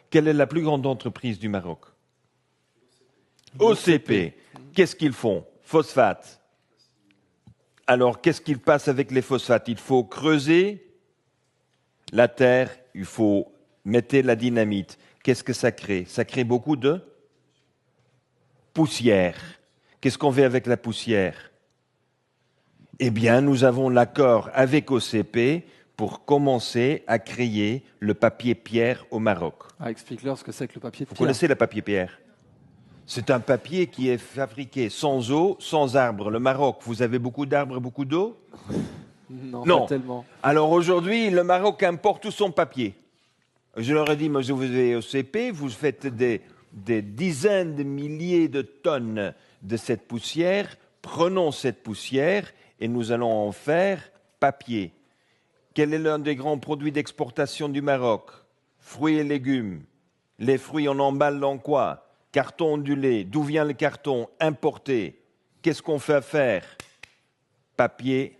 Quelle est la plus grande entreprise du Maroc? OCP. Qu'est-ce qu'ils font? Phosphate. Alors, qu'est-ce qu'il passe avec les phosphates? Il faut creuser la terre, il faut mettre la dynamite. Qu'est-ce que ça crée? Ça crée beaucoup de poussière. Qu'est-ce qu'on fait avec la poussière? Eh bien, nous avons l'accord avec OCP pour commencer à créer le papier pierre au Maroc. Ah, explique-leur ce que c'est que le papier de Vous pierre. connaissez le papier pierre? C'est un papier qui est fabriqué sans eau, sans arbres. Le Maroc, vous avez beaucoup d'arbres, beaucoup d'eau? Non, Non. pas tellement. Alors aujourd'hui, le Maroc importe tout son papier. Je leur ai dit, moi, vous avez OCP, vous faites des dizaines de milliers de tonnes de cette poussière. Prenons cette poussière et nous allons en faire papier. Quel est l'un des grands produits d'exportation du Maroc? Fruits et légumes. Les fruits, on emballe dans quoi? Carton ondulé. D'où vient le carton? Importé. Qu'est-ce qu'on fait faire? Papier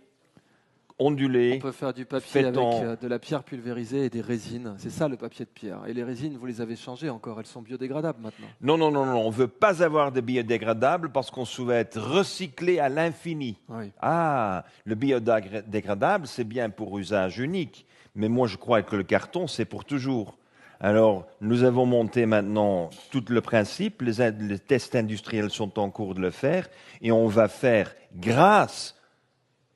ondulé. On peut faire du papier avec en... de la pierre pulvérisée et des résines. C'est ça le papier de pierre. Et les résines, vous les avez changées encore. Elles sont biodégradables maintenant. Non. On ne veut pas avoir de biodégradables parce qu'on souhaite recycler à l'infini. Oui. Ah, le biodégradable, c'est bien pour usage unique. Mais moi, je crois que le carton, c'est pour toujours. Alors, nous avons monté maintenant tout le principe. Les tests industriels sont en cours de le faire. Et on va faire, grâce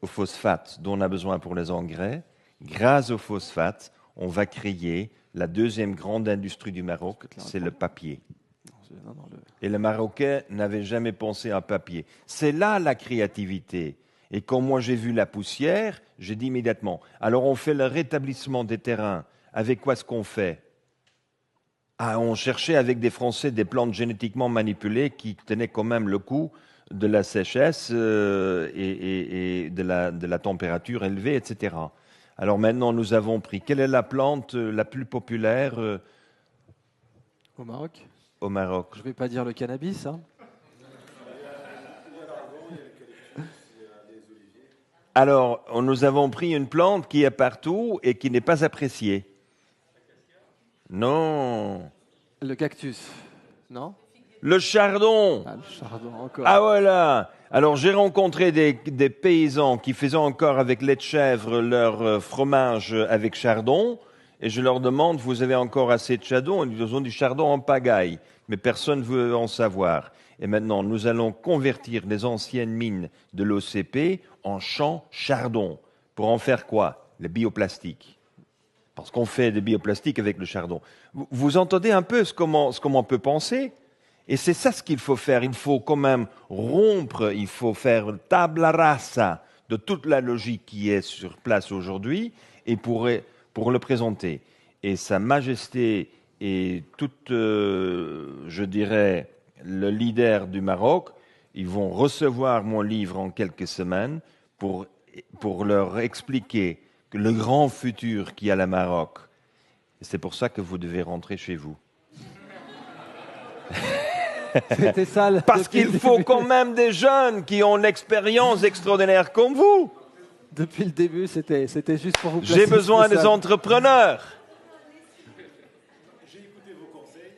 au phosphate dont on a besoin pour les engrais, grâce au phosphate, on va créer la deuxième grande industrie du Maroc, c'est le papier. Et les Marocains n'avaient jamais pensé à papier. C'est là la créativité. Et quand moi j'ai vu la poussière, j'ai dit immédiatement, alors on fait le rétablissement des terrains. Avec quoi est-ce qu'on fait? Ah, on cherchait avec des Français des plantes génétiquement manipulées qui tenaient quand même le coup de la sécheresse et de la température élevée, etc. Alors maintenant, nous avons pris. Quelle est la plante la plus populaire Au Maroc? Au Maroc. Je ne vais pas dire le cannabis, hein. Alors, nous avons pris une plante qui est partout et qui n'est pas appréciée. Non. Le cactus, non? Le chardon. Ah, le chardon, encore. Ah voilà. Alors j'ai rencontré des paysans qui faisaient encore avec lait de chèvre leur fromage avec chardon et je leur demande, vous avez encore assez de chardon? Ils ont du chardon en pagaille, mais personne ne veut en savoir. Et maintenant, nous allons convertir les anciennes mines de l'OCP en champs chardon. Pour en faire quoi? Le bioplastique. Parce qu'on fait des bioplastiques avec le chardon. Vous entendez un peu ce comment peut penser? Et c'est ça ce qu'il faut faire. Il faut quand même rompre, il faut faire tabla rasa de toute la logique qui est sur place aujourd'hui et pour le présenter. Et Sa Majesté et toute, je dirais, le leader du Maroc, ils vont recevoir mon livre en quelques semaines pour leur expliquer que le grand futur qu'il y a au Maroc. Et c'est pour ça que vous devez rentrer chez vous. C'était ça. Parce qu'il faut quand même des jeunes qui ont l'expérience extraordinaire comme vous. Depuis le début, c'était juste pour vous placer. J'ai besoin des entrepreneurs.